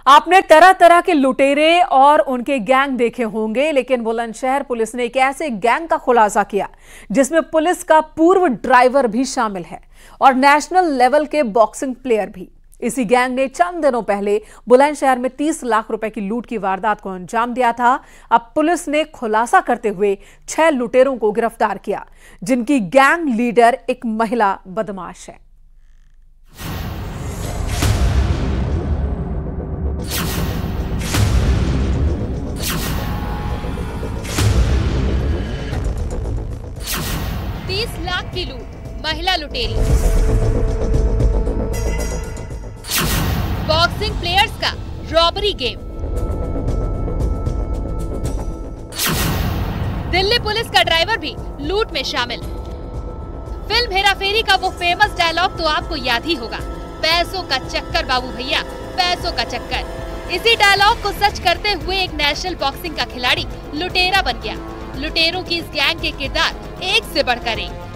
आपने तरह तरह के लुटेरे और उनके गैंग देखे होंगे, लेकिन बुलंदशहर पुलिस ने एक ऐसे गैंग का खुलासा किया जिसमें पुलिस का पूर्व ड्राइवर भी शामिल है और नेशनल लेवल के बॉक्सिंग प्लेयर भी। इसी गैंग ने चंद दिनों पहले बुलंदशहर में 30 लाख रुपए की लूट की वारदात को अंजाम दिया था। अब पुलिस ने खुलासा करते हुए 6 लुटेरों को गिरफ्तार किया, जिनकी गैंग लीडर एक महिला बदमाश है। लाख की लूट, महिला लुटेरी। बॉक्सिंग प्लेयर्स का रॉबरी गेम। दिल्ली पुलिस का ड्राइवर भी लूट में शामिल। फिल्म हेराफेरी का वो फेमस डायलॉग तो आपको याद ही होगा, पैसों का चक्कर बाबू भैया, पैसों का चक्कर। इसी डायलॉग को सच करते हुए एक नेशनल बॉक्सिंग का खिलाड़ी लुटेरा बन गया। लुटेरों की इस गैंग के किरदार एक से बढ़कर एक।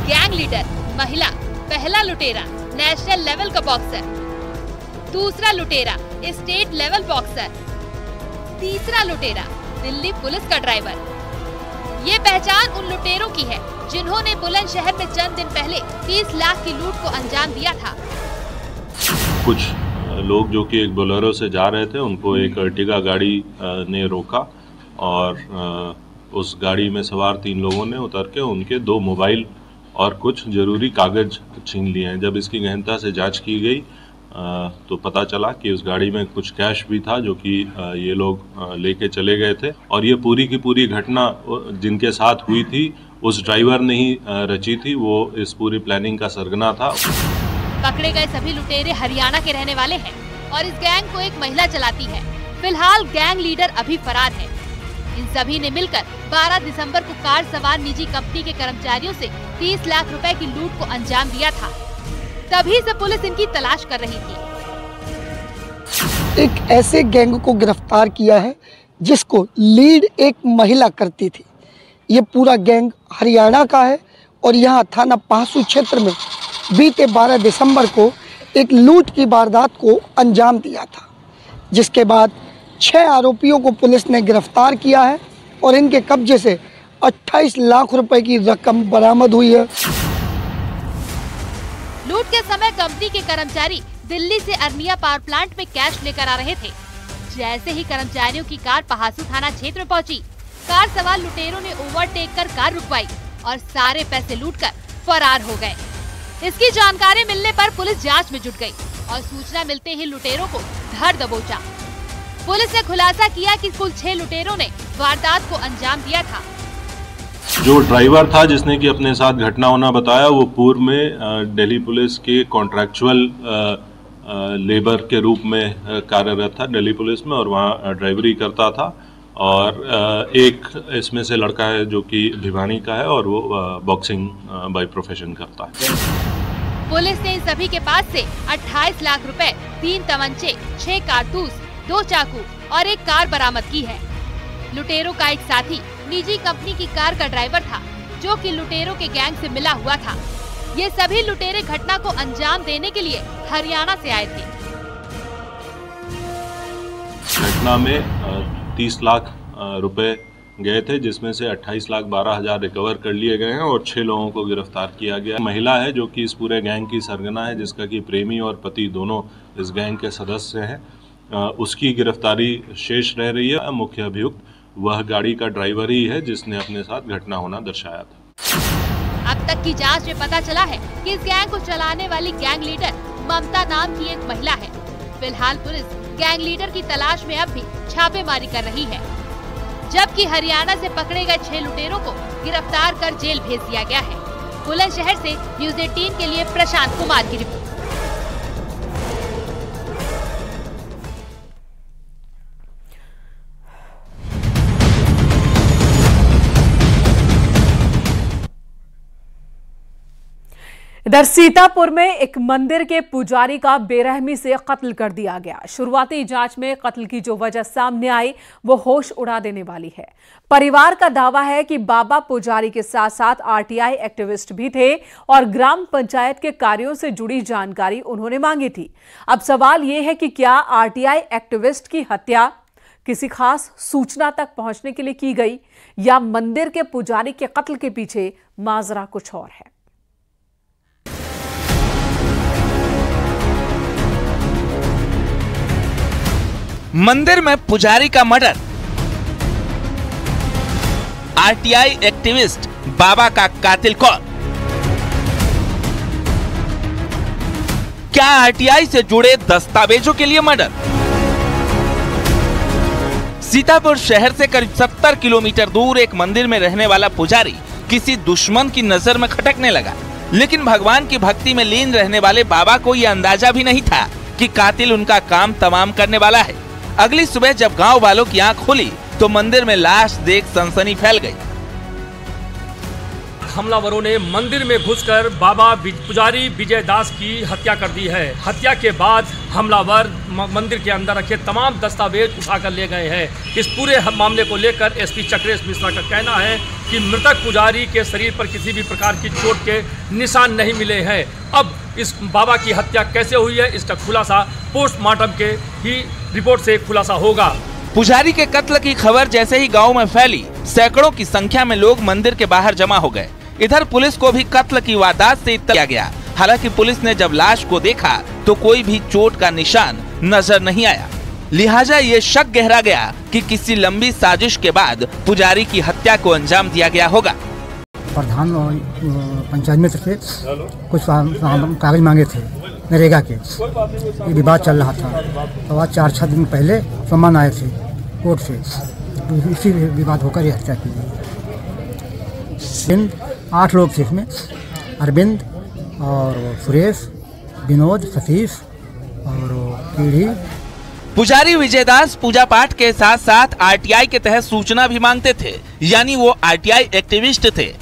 गैंग लीडर महिला, पहला लुटेरा नेशनल लेवल का बॉक्सर, दूसरा लुटेरा स्टेट लेवल बॉक्सर, तीसरा लुटेरा दिल्ली पुलिस का ड्राइवर। ये पहचान उन लुटेरों की है जिन्होंने बुलंदशहर में चंद दिन पहले 30 लाख की लूट को अंजाम दिया था। कुछ लोग जो कि एक बोलेरो से जा रहे थे, उनको एक अर्टिगा गाड़ी ने रोका और उस गाड़ी में सवार 3 लोगों ने उतर के उनके 2 मोबाइल और कुछ जरूरी कागज छीन लिए हैं। जब इसकी गहनता से जांच की गई तो पता चला कि उस गाड़ी में कुछ कैश भी था जो कि ये लोग लेके चले गए थे। और ये पूरी की पूरी घटना जिनके साथ हुई थी उस ड्राइवर ने ही रची थी, वो इस पूरी प्लानिंग का सरगना था। पकड़े गए सभी लुटेरे हरियाणा के रहने वाले हैं और इस गैंग को एक महिला चलाती है। फिलहाल गैंग लीडर अभी फरार है। इन सभी ने मिलकर 12 दिसंबर को कार सवार निजी कंपनी के कर्मचारियों से 30 लाख रुपए की लूट को अंजाम दिया था। तभी से पुलिस इनकी तलाश कर रही थी। एक ऐसे गैंग को गिरफ्तार किया है जिसको लीड एक महिला करती थी। ये पूरा गैंग हरियाणा का है और यहाँ थाना पासू क्षेत्र में बीते 12 दिसंबर को एक लूट की वारदात को अंजाम दिया था, जिसके बाद 6 आरोपियों को पुलिस ने गिरफ्तार किया है और इनके कब्जे से 28 लाख रुपए की रकम बरामद हुई है। लूट के समय कंपनी के कर्मचारी दिल्ली से अरनिया पावर प्लांट में कैश लेकर आ रहे थे। जैसे ही कर्मचारियों की कार पहासू थाना क्षेत्र में पहुंची, कार सवार लुटेरों ने ओवरटेक कर कार रुकवाई और सारे पैसे लूटकर फरार हो गए। इसकी जानकारी मिलने पर पुलिस जांच में जुट गई और सूचना मिलते ही लुटेरों को धर दबोचा। पुलिस ने खुलासा किया कि कुल 6 लुटेरों ने वारदात को अंजाम दिया था। जो ड्राइवर था जिसने कि अपने साथ घटना होना बताया, वो पूर्व में दिल्ली पुलिस के कॉन्ट्रैक्चुअल लेबर के रूप में कार्यरत था दिल्ली पुलिस में और वहाँ ड्राइवरी करता था। और एक इसमें से लड़का है जो कि भिवानी का है और वो बॉक्सिंग बाय प्रोफेशन करता है। पुलिस ने इन सभी के पास से 28 लाख रुपए, 3 तमंचे, 6 कारतूस, 2 चाकू और एक कार बरामद की है। लुटेरों का एक साथी निजी कंपनी की कार का ड्राइवर था जो कि लुटेरों के गैंग से मिला हुआ था। ये सभी लुटेरे घटना को अंजाम देने के लिए हरियाणा से आए थे। घटना में 30 लाख रुपए गए थे, जिसमें से 28,12,000 रिकवर कर लिए गए हैं और 6 लोगों को गिरफ्तार किया गया। महिला है जो कि इस पूरे गैंग की सरगना है, जिसका कि प्रेमी और पति दोनों इस गैंग के सदस्य हैं। उसकी गिरफ्तारी शेष रह रही है। मुख्य अभियुक्त वह गाड़ी का ड्राइवर ही है जिसने अपने साथ घटना होना दर्शाया था। अब तक की जांच में पता चला है कि इस गैंग को चलाने वाली गैंग लीडर ममता नाम की एक महिला है। फिलहाल पुलिस गैंग लीडर की तलाश में अब भी छापेमारी कर रही है, जबकि हरियाणा से पकड़े गए 6 लुटेरों को गिरफ्तार कर जेल भेज दिया गया है। बुलंदशहर से न्यूज़ 18 के लिए प्रशांत कुमार की रिपोर्ट। इधर सीतापुर में एक मंदिर के पुजारी का बेरहमी से कत्ल कर दिया गया। शुरुआती जांच में कत्ल की जो वजह सामने आई वो होश उड़ा देने वाली है। परिवार का दावा है कि बाबा पुजारी के साथ साथ आरटीआई एक्टिविस्ट भी थे और ग्राम पंचायत के कार्यों से जुड़ी जानकारी उन्होंने मांगी थी। अब सवाल यह है कि क्या आरटीआई एक्टिविस्ट की हत्या किसी खास सूचना तक पहुंचने के लिए की गई या मंदिर के पुजारी के कत्ल के पीछे माजरा कुछ और है। मंदिर में पुजारी का मर्डर, आरटीआई एक्टिविस्ट बाबा का कातिल कौन? क्या आरटीआई से जुड़े दस्तावेजों के लिए मर्डर? सीतापुर शहर से करीब 70 किलोमीटर दूर एक मंदिर में रहने वाला पुजारी किसी दुश्मन की नजर में खटकने लगा, लेकिन भगवान की भक्ति में लीन रहने वाले बाबा को यह अंदाजा भी नहीं था कि कातिल उनका काम तमाम करने वाला है। अगली सुबह जब गांव वालों की आंख खुली तो मंदिर में लाश देख सनसनी फैल गई। हमलावरों ने मंदिर में घुसकर बाबा पुजारी विजय दास की हत्या कर दी है। हत्या के बाद हमलावर मंदिर के अंदर रखे तमाम दस्तावेज उठाकर ले गए हैं। इस पूरे मामले को लेकर एसपी चक्रेश मिश्रा का कहना है कि मृतक पुजारी के शरीर पर किसी भी प्रकार की चोट के निशान नहीं मिले हैं। अब इस बाबा की हत्या कैसे हुई है इसका खुलासा पोस्टमार्टम के ही रिपोर्ट से खुलासा होगा। पुजारी के कत्ल की खबर जैसे ही गांव में फैली, सैकड़ों की संख्या में लोग मंदिर के बाहर जमा हो गए। इधर पुलिस को भी कत्ल की वारदात से इत्तला किया गया। हालांकि पुलिस ने जब लाश को देखा तो कोई भी चोट का निशान नजर नहीं आया, लिहाजा ये शक गहरा गया कि किसी लंबी साजिश के बाद पुजारी की हत्या को अंजाम दिया गया होगा। प्रधान पंचायत मित्र से कुछ कागज मांगे थे नरेगा के, ये विवाद चल रहा था। तो आज 4-6 दिन पहले सम्मान आए थे कोर्ट से, इसी विवाद होकर यह हत्या की गई। 8 लोग थे इसमें, अरविंद और सुरेश, विनोद, सतीश और पीढ़ी। पुजारी विजयदास पूजा पाठ के साथ साथ आरटीआई के तहत सूचना भी मांगते थे, यानी वो आरटीआई एक्टिविस्ट थे।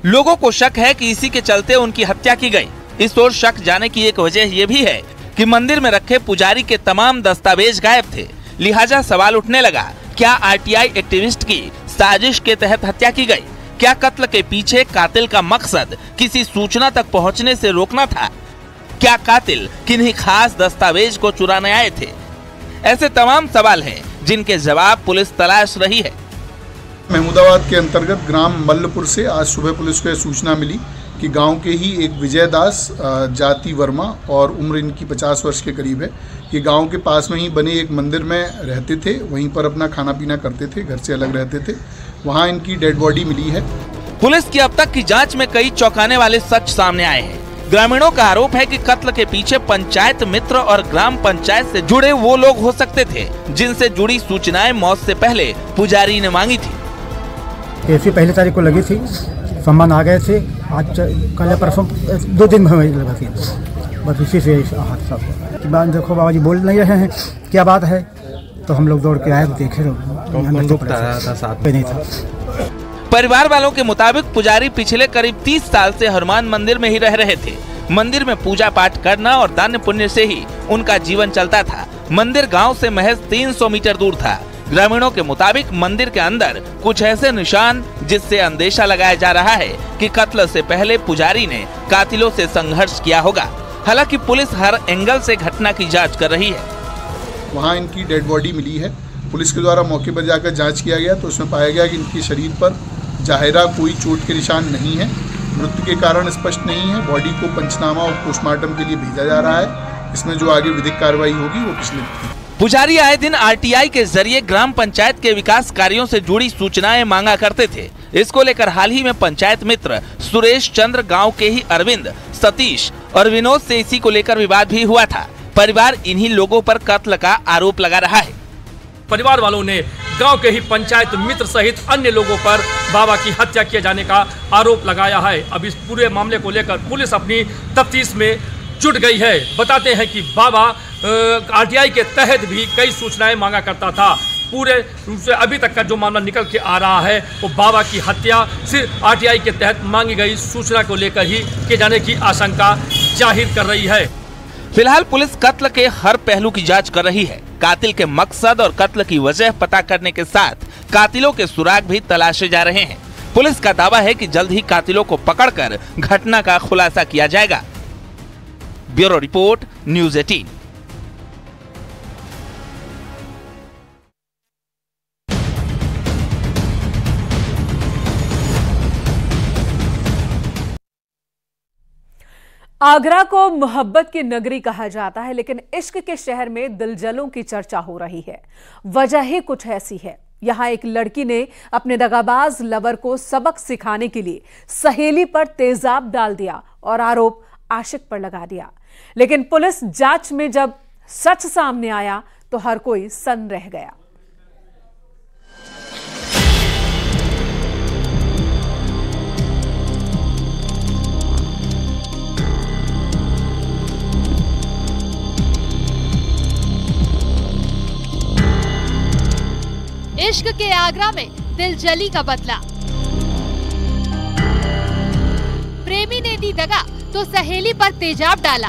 लोगों को शक है कि इसी के चलते उनकी हत्या की गई। इस ओर शक जाने की एक वजह ये भी है कि मंदिर में रखे पुजारी के तमाम दस्तावेज गायब थे, लिहाजा सवाल उठने लगा, क्या आरटीआई एक्टिविस्ट की साजिश के तहत हत्या की गई? क्या कत्ल के पीछे कातिल का मकसद किसी सूचना तक पहुंचने से रोकना था? क्या कातिल किन्हीं खास दस्तावेज को चुराने आए थे? ऐसे तमाम सवाल हैं जिनके जवाब पुलिस तलाश रही है। महमूदाबाद के अंतर्गत ग्राम मल्लपुर से आज सुबह पुलिस को यह सूचना मिली कि गांव के ही एक विजय दास, जाति वर्मा और उम्र इनकी 50 वर्ष के करीब है, ये गांव के पास में ही बने एक मंदिर में रहते थे, वहीं पर अपना खाना पीना करते थे, घर से अलग रहते थे। वहां इनकी डेड बॉडी मिली है। पुलिस की अब तक की जांच में कई चौंकाने वाले सच सामने आए हैं। ग्रामीणों का आरोप है कि कत्ल के पीछे पंचायत मित्र और ग्राम पंचायत से जुड़े वो लोग हो सकते थे जिनसे जुड़ी सूचनाएं मौत से पहले पुजारी ने मांगी थी। ऐसी पहली तारीख को लगी थी, सम्मान आ गए थे, आज कल परसों 2 दिन लगा थी, बस इसी से हादसा। देखो बाबा जी बोल नहीं रहे हैं, क्या बात है? तो हम लोग दौड़ के आए, देखे नहीं था। परिवार वालों के मुताबिक पुजारी पिछले करीब 30 साल से हनुमान मंदिर में ही रह रहे थे। मंदिर में पूजा पाठ करना और दान पुण्य से ही उनका जीवन चलता था। मंदिर गांव से महज 300 मीटर दूर था। ग्रामीणों के मुताबिक मंदिर के अंदर कुछ ऐसे निशान जिससे अंदेशा लगाया जा रहा है कि कत्ल से पहले पुजारी ने कातिलों से संघर्ष किया होगा। हालांकि पुलिस हर एंगल से घटना की जांच कर रही है। वहाँ इनकी डेड बॉडी मिली है। पुलिस के द्वारा मौके पर जाकर जांच किया गया तो उसमें पाया गया कि इनके शरीर पर जाहिरा कोई चोट के निशान नहीं है। मृत्यु के कारण स्पष्ट नहीं है। बॉडी को पंचनामा और पोस्टमार्टम के लिए भेजा जा रहा है। इसमें जो आगे विधिक कार्रवाई होगी वो पिछले। पुजारी आए दिन आरटीआई के जरिए ग्राम पंचायत के विकास कार्यों से जुड़ी सूचनाएं मांगा करते थे। इसको लेकर हाल ही में पंचायत मित्र सुरेश चंद्र, गांव के ही अरविंद, सतीश और विनोद से इसी को लेकर विवाद भी हुआ था। परिवार इन्हीं लोगों पर कत्ल का आरोप लगा रहा है। परिवार वालों ने गांव के ही पंचायत मित्र सहित अन्य लोगों पर बाबा की हत्या किए जाने का आरोप लगाया है। अब इस पूरे मामले को लेकर पुलिस अपनी तफ्तीश में जुट गई है। बताते हैं कि बाबा आरटीआई के तहत भी कई सूचनाएं मांगा करता था। पूरे रूप से अभी तक का जो मामला निकल के आ रहा है वो बाबा की हत्या सिर्फ आरटीआई के तहत मांगी गई सूचना को लेकर ही किए जाने की आशंका जाहिर कर रही है। फिलहाल पुलिस कत्ल के हर पहलू की जांच कर रही है। कातिल के मकसद और कत्ल की वजह पता करने के साथ कातिलों के सुराग भी तलाशे जा रहे हैं। पुलिस का दावा है कि जल्द ही कातिलों को पकड़कर घटना का खुलासा किया जाएगा। Bureau report, news 18। आगरा को मोहब्बत की नगरी कहा जाता है, लेकिन इश्क के शहर में दिलजलों की चर्चा हो रही है। वजह ही कुछ ऐसी है। यहां एक लड़की ने अपने दगाबाज लवर को सबक सिखाने के लिए सहेली पर तेजाब डाल दिया और आरोप आशिक पर लगा दिया। लेकिन पुलिस जांच में जब सच सामने आया तो हर कोई सन्न रह गया। इश्क के आगरा में दिलजली का बदला। प्रेमी ने दी दगा तो सहेली पर तेजाब डाला।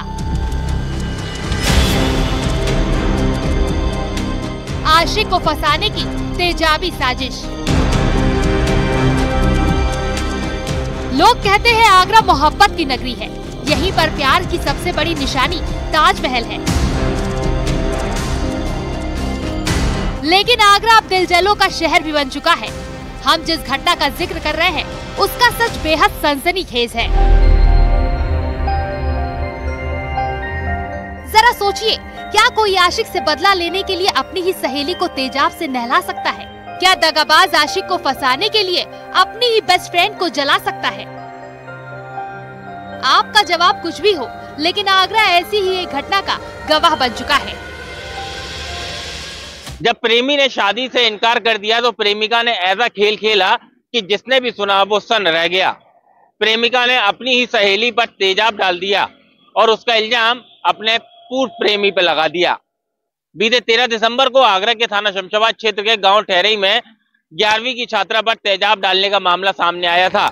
आशिक को फंसाने की तेजाबी साजिश। लोग कहते हैं आगरा मोहब्बत की नगरी है। यहीं पर प्यार की सबसे बड़ी निशानी ताजमहल है। लेकिन आगरा अब दिलजलों का शहर भी बन चुका है। हम जिस घटना का जिक्र कर रहे हैं उसका सच बेहद सनसनीखेज है। जरा सोचिए, क्या कोई आशिक से बदला लेने के लिए अपनी ही सहेली को तेजाब से नहला सकता है? क्या दगाबाज आशिक को फंसाने के लिए अपनी ही बेस्ट फ्रेंड को जला सकता है? आपका जवाब कुछ भी हो, लेकिन आगरा ऐसी ही एक घटना का गवाह बन चुका है। जब प्रेमी ने शादी से इनकार कर दिया तो प्रेमिका ने ऐसा खेल खेला कि जिसने भी सुना वो सन्न रह गया। प्रेमिका ने अपनी ही सहेली पर तेजाब डाल दिया और उसका इल्जाम अपने पूर्व प्रेमी पर लगा दिया। बीते 13 दिसंबर को आगरा के थाना शमशाबाद क्षेत्र के गांव ठहरई में 11वीं की छात्रा पर तेजाब डालने का मामला सामने आया था।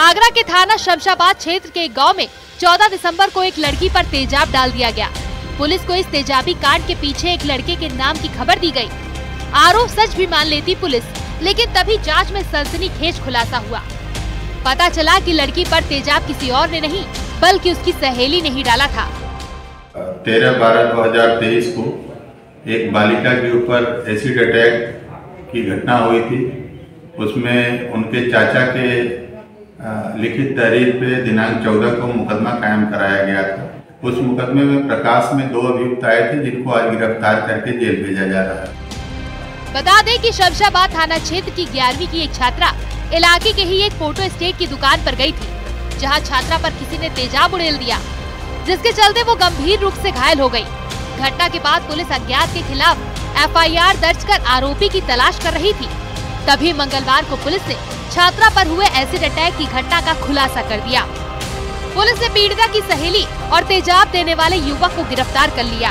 आगरा के थाना शमशाबाद क्षेत्र के गाँव में 14 दिसंबर को एक लड़की पर तेजाब डाल दिया गया। पुलिस को इस तेजाबी कांड के पीछे एक लड़के के नाम की खबर दी गई। आरोप सच भी मान लेती पुलिस, लेकिन तभी जांच में सनसनीखेज खुलासा हुआ। पता चला कि लड़की पर तेजाब किसी और ने नहीं बल्कि उसकी सहेली ने ही डाला था। 13/12/2023 को एक बालिका के ऊपर एसिड अटैक की घटना हुई थी। उसमें उनके चाचा के लिखित तहरीर पे दिनांक 14 को मुकदमा कायम कराया गया था। उस मुकदमे में प्रकाश में 2 अभियुक्त आए थे, जिनको आज गिरफ्तार करके जेल भेजा जा रहा है। बता दें कि शमशाबाद थाना क्षेत्र की 11वीं की एक छात्रा इलाके के ही एक फोटो स्टेट की दुकान पर गई थी, जहां छात्रा पर किसी ने तेजाब उड़ेल दिया, जिसके चलते वो गंभीर रूप से घायल हो गई। घटना के बाद पुलिस अज्ञात के खिलाफ FIR दर्ज कर आरोपी की तलाश कर रही थी। तभी मंगलवार को पुलिस ने छात्रा पर हुए एसिड अटैक की घटना का खुलासा कर दिया। पुलिस ने पीड़िता की सहेली और तेजाब देने वाले युवक को गिरफ्तार कर लिया।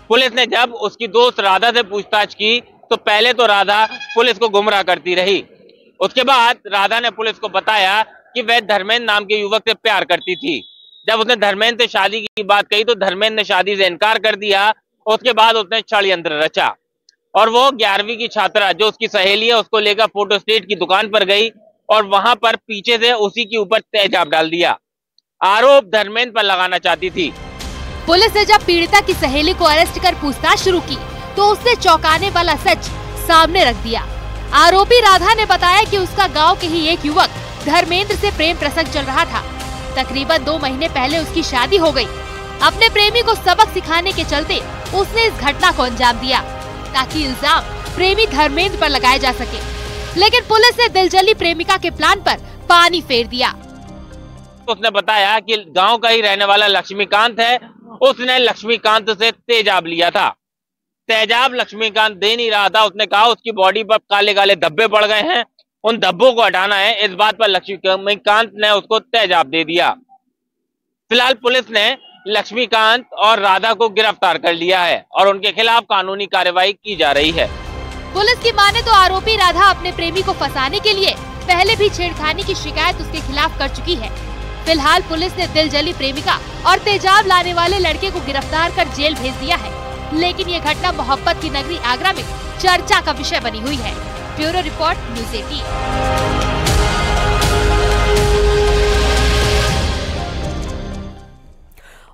पुलिस ने जब उसकी दोस्त राधा से पूछताछ की तो पहले तो राधा पुलिस को गुमराह करती रही। उसके बाद राधा ने पुलिस को बताया कि वह धर्मेंद्र नाम के युवक से प्यार करती थी। जब उसने धर्मेंद्र से शादी की बात कही तो धर्मेंद्र ने शादी से इनकार कर दिया। उसके बाद उसने षड्यंत्र रचा और वो 11वीं की छात्रा जो उसकी सहेली है उसको लेकर फोटो स्टेट की दुकान पर गई और वहां पर पीछे से उसी के ऊपर तेजाब डाल दिया। आरोप धर्मेंद्र पर लगाना चाहती थी। पुलिस ने जब पीड़िता की सहेली को अरेस्ट कर पूछताछ शुरू की तो उसने चौंकाने वाला सच सामने रख दिया। आरोपी राधा ने बताया कि उसका गांव के ही एक युवक धर्मेंद्र से प्रेम प्रसंग चल रहा था। तकरीबन 2 महीने पहले उसकी शादी हो गई। अपने प्रेमी को सबक सिखाने के चलते उसने इस घटना को अंजाम दिया ताकि इल्जाम प्रेमी धर्मेंद्र पर लगाया जा सके। लेकिन पुलिस ने दिलजली प्रेमिका के प्लान पर पानी फेर दिया। उसने बताया कि गांव का ही रहने वाला लक्ष्मीकांत है। उसने लक्ष्मीकांत से तेजाब लिया था। तेजाब लक्ष्मीकांत दे नहीं रहा था। उसने कहा उसकी बॉडी पर काले काले धब्बे पड़ गए हैं, उन धब्बों को हटाना है। इस बात पर लक्ष्मीकांत ने उसको तेजाब दे दिया। फिलहाल पुलिस ने लक्ष्मीकांत और राधा को गिरफ्तार कर लिया है और उनके खिलाफ कानूनी कार्रवाई की जा रही है। पुलिस की माने तो आरोपी राधा अपने प्रेमी को फंसाने के लिए पहले भी छेड़खानी की शिकायत उसके खिलाफ कर चुकी है। फिलहाल पुलिस ने दिलजली प्रेमिका और तेजाब लाने वाले लड़के को गिरफ्तार कर जेल भेज दिया है, लेकिन ये घटना मोहब्बत की नगरी आगरा में चर्चा का विषय बनी हुई है। Bureau report, news 18।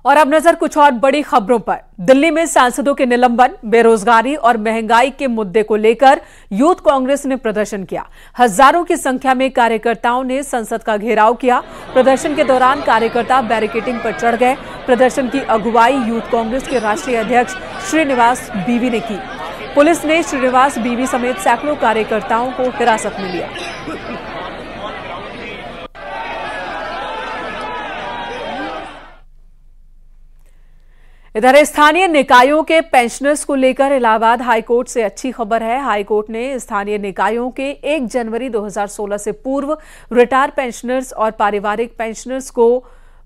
और अब नजर कुछ और बड़ी खबरों पर। दिल्ली में सांसदों के निलंबन, बेरोजगारी और महंगाई के मुद्दे को लेकर यूथ कांग्रेस ने प्रदर्शन किया। हजारों की संख्या में कार्यकर्ताओं ने संसद का घेराव किया। प्रदर्शन के दौरान कार्यकर्ता बैरिकेडिंग पर चढ़ गए। प्रदर्शन की अगुवाई यूथ कांग्रेस के राष्ट्रीय अध्यक्ष श्रीनिवास बीवी ने की। पुलिस ने श्रीनिवास बीवी समेत सैकड़ों कार्यकर्ताओं को हिरासत में लिया। इधर स्थानीय निकायों के पेंशनर्स को लेकर इलाहाबाद हाईकोर्ट से अच्छी खबर है। हाईकोर्ट ने स्थानीय निकायों के 1 जनवरी 2016 से पूर्व रिटायर पेंशनर्स और पारिवारिक पेंशनर्स को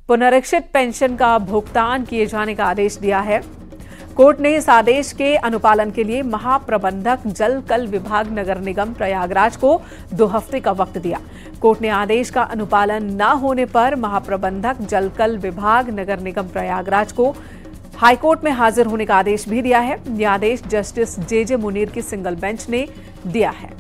पुनरीक्षित पेंशन का भुगतान किए जाने का आदेश दिया है। कोर्ट ने इस आदेश के अनुपालन के लिए महाप्रबंधक जल कल विभाग नगर निगम प्रयागराज को 2 हफ्ते का वक्त दिया। कोर्ट ने आदेश का अनुपालन न होने पर महाप्रबंधक जल कल विभाग नगर निगम प्रयागराज को हाईकोर्ट में हाजिर होने का आदेश भी दिया है। यह आदेश जस्टिस जे मुनीर की सिंगल बेंच ने दिया है।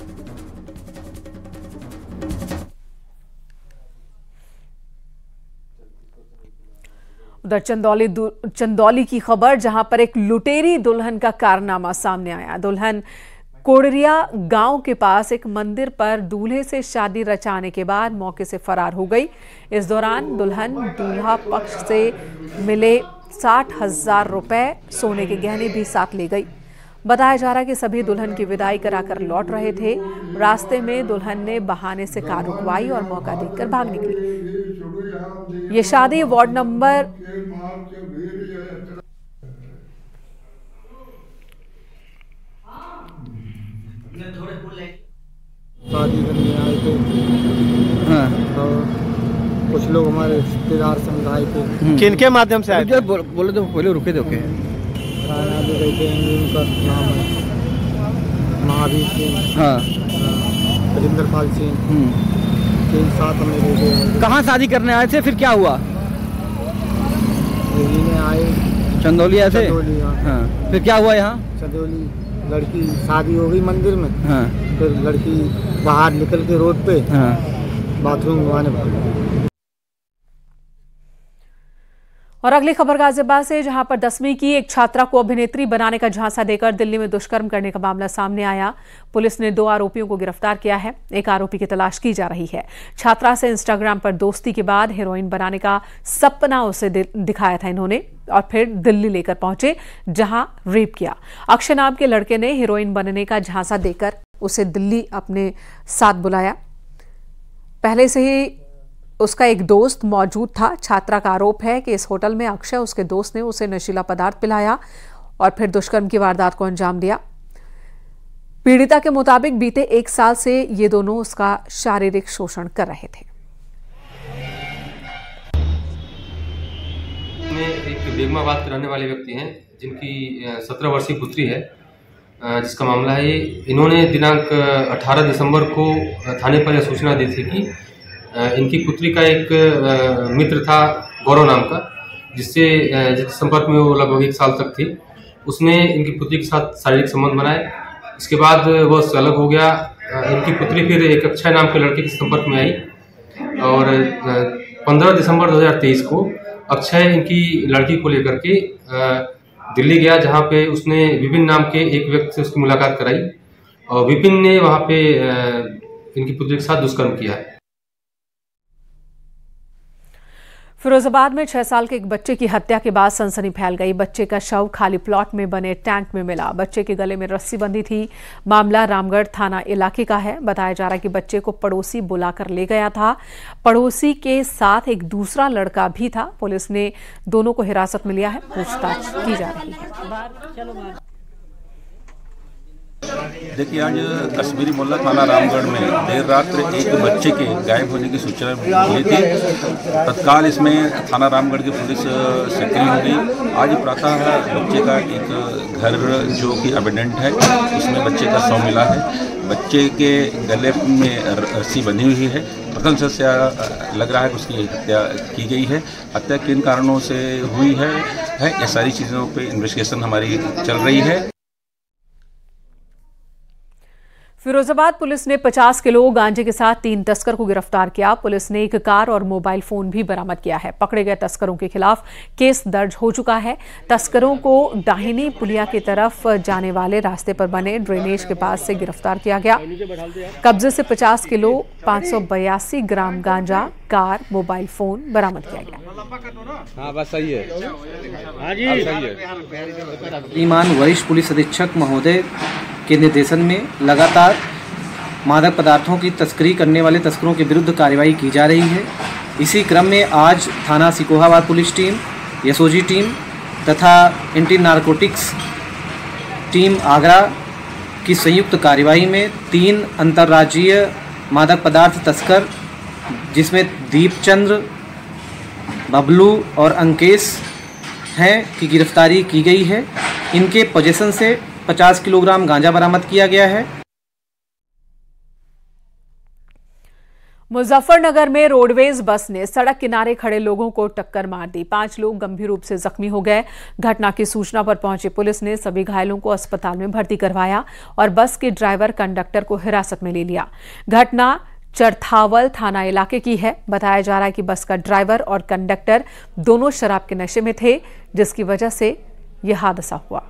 उधर चंदौली की खबर, जहां पर एक लुटेरी दुल्हन का कारनामा सामने आया। दुल्हन कोड़रिया गांव के पास एक मंदिर पर दूल्हे से शादी रचाने के बाद मौके से फरार हो गई। इस दौरान दुल्हन दूल्हा पक्ष से मिले 60,000 रुपए सोने के गहने भी साथ ले गई। बताया जा रहा है कि सभी दुल्हन की विदाई कराकर लौट रहे थे। रास्ते में दुल्हन ने बहाने से कार रुकवाई और मौका देखकर भाग निकली। ये शादी वार्ड नंबर शादी करने आए थे। कुछ लोग हमारे रिश्तेदार समझाए थे। किनके माध्यम से आए थे? बोले तो पहले रुके थे। थाना भी गए थे। उनका नाम है महावीर सिंह, राजेंद्र पाल सिंह। 3 साथ हमें ले गए। कहाँ शादी करने आए थे, फिर क्या हुआ? यही में आए चंदौली आए थे। हाँ। फिर क्या हुआ यहाँ? चंदौली लड़की शादी हो गई मंदिर में। हाँ। फिर लड़की बाहर निकल के रोड पे बाथरूम घुमाने भाग। और अगली खबर गाजियाबाद से, जहां पर 10वीं की एक छात्रा को अभिनेत्री बनाने का झांसा देकर दिल्ली में दुष्कर्म करने का मामला सामने आया। पुलिस ने 2 आरोपियों को गिरफ्तार किया है। एक आरोपी की तलाश की जा रही है। छात्रा से इंस्टाग्राम पर दोस्ती के बाद हीरोइन बनाने का सपना उसे दिखाया था इन्होंने, और फिर दिल्ली लेकर पहुंचे जहां रेप किया। अक्षय नाम के लड़के ने हीरोइन बनने का झांसा देकर उसे दिल्ली अपने साथ बुलाया। पहले से ही उसका एक दोस्त मौजूद था। छात्रा का आरोप है कि इस होटल में अक्षय, उसके दोस्त ने उसे नशीला पदार्थ पिलाया और फिर दुष्कर्म की वारदात को अंजाम दिया। पीड़िता के मुताबिक बीते 1 साल से ये दोनों उसका शारीरिक शोषण कर रहे थे। एक बेगमाबाद के रहने वाले व्यक्ति हैं, जिनकी 17 वर्षीय पुत्री है, जिसका मामला है। इन्होंने दिनांक 18 दिसंबर को थाने पर यह सूचना दी थी कि इनकी पुत्री का एक मित्र था गौरव नाम का, जिससे संपर्क में वो लगभग 1 साल तक थी। उसने इनकी पुत्री के साथ शारीरिक संबंध बनाए। इसके बाद वह उससे अलग हो गया। इनकी पुत्री फिर एक अक्षय नाम के लड़के के संपर्क में आई और 15 दिसंबर 2023 को अक्षय इनकी लड़की को लेकर के दिल्ली गया, जहाँ पे उसने विपिन नाम के एक व्यक्ति से उसकी मुलाकात कराई और विपिन ने वहाँ पे इनकी पुत्री के साथ दुष्कर्म किया है। फिरोजाबाद में 6 साल के एक बच्चे की हत्या के बाद सनसनी फैल गई। बच्चे का शव खाली प्लॉट में बने टैंक में मिला। बच्चे के गले में रस्सी बंधी थी। मामला रामगढ़ थाना इलाके का है। बताया जा रहा है कि बच्चे को पड़ोसी बुलाकर ले गया था। पड़ोसी के साथ एक दूसरा लड़का भी था। पुलिस ने दोनों को हिरासत में लिया है। पूछताछ की जा रही है। देखिए, आज कश्मीरी मोहल्ला थाना रामगढ़ में देर रात एक बच्चे के गायब होने की सूचना मिली थी। तत्काल इसमें थाना रामगढ़ की पुलिस सक्रिय हो गई। आज प्रातः बच्चे का एक घर जो कि अबेंडेंट है, उसमें बच्चे का शव मिला है। बच्चे के गले में रस्सी बंधी हुई है। प्रथम से लग रहा है कि उसकी हत्या की गई है। हत्या किन कारणों से हुई है ये सारी चीज़ों पे इन्वेस्टिगेशन हमारी चल रही है। फिरोजाबाद पुलिस ने 50 किलो गांजे के साथ 3 तस्कर को गिरफ्तार किया। पुलिस ने एक कार और मोबाइल फोन भी बरामद किया है। पकड़े गए तस्करों के खिलाफ केस दर्ज हो चुका है। तस्करों को दाहिनी पुलिया की तरफ जाने वाले रास्ते पर बने ड्रेनेज के पास से गिरफ्तार किया गया। कब्जे से 50 किलो 582 ग्राम गांजा, कार, मोबाइल फोन बरामद किया गया। हाँ, बस सही है। हाँ जी। ईमान वरिष्ठ पुलिस अधीक्षक महोदय के निर्देशन में लगातार मादक पदार्थों की तस्करी करने वाले तस्करों के विरुद्ध कार्रवाई की जा रही है। इसी क्रम में आज थाना Shikohabad police team, SOG team तथा एंटी नारकोटिक्स टीम आगरा की संयुक्त कार्रवाई में 3 अंतर्राज्यीय मादक पदार्थ तस्कर, जिसमें दीपचंद्र, बबलू और अंकेश हैं, की गिरफ्तारी की गई है। इनके पोजेशन से 50 किलोग्राम गांजा बरामद किया गया है। मुजफ्फरनगर में रोडवेज बस ने सड़क किनारे खड़े लोगों को टक्कर मार दी। 5 लोग गंभीर रूप से जख्मी हो गए। घटना की सूचना पर पहुंची पुलिस ने सभी घायलों को अस्पताल में भर्ती करवाया और बस के ड्राइवर कंडक्टर को हिरासत में ले लिया। घटना चरथावल थाना इलाके की है। बताया जा रहा है कि बस का ड्राइवर और कंडक्टर दोनों शराब के नशे में थे, जिसकी वजह से यह हादसा हुआ।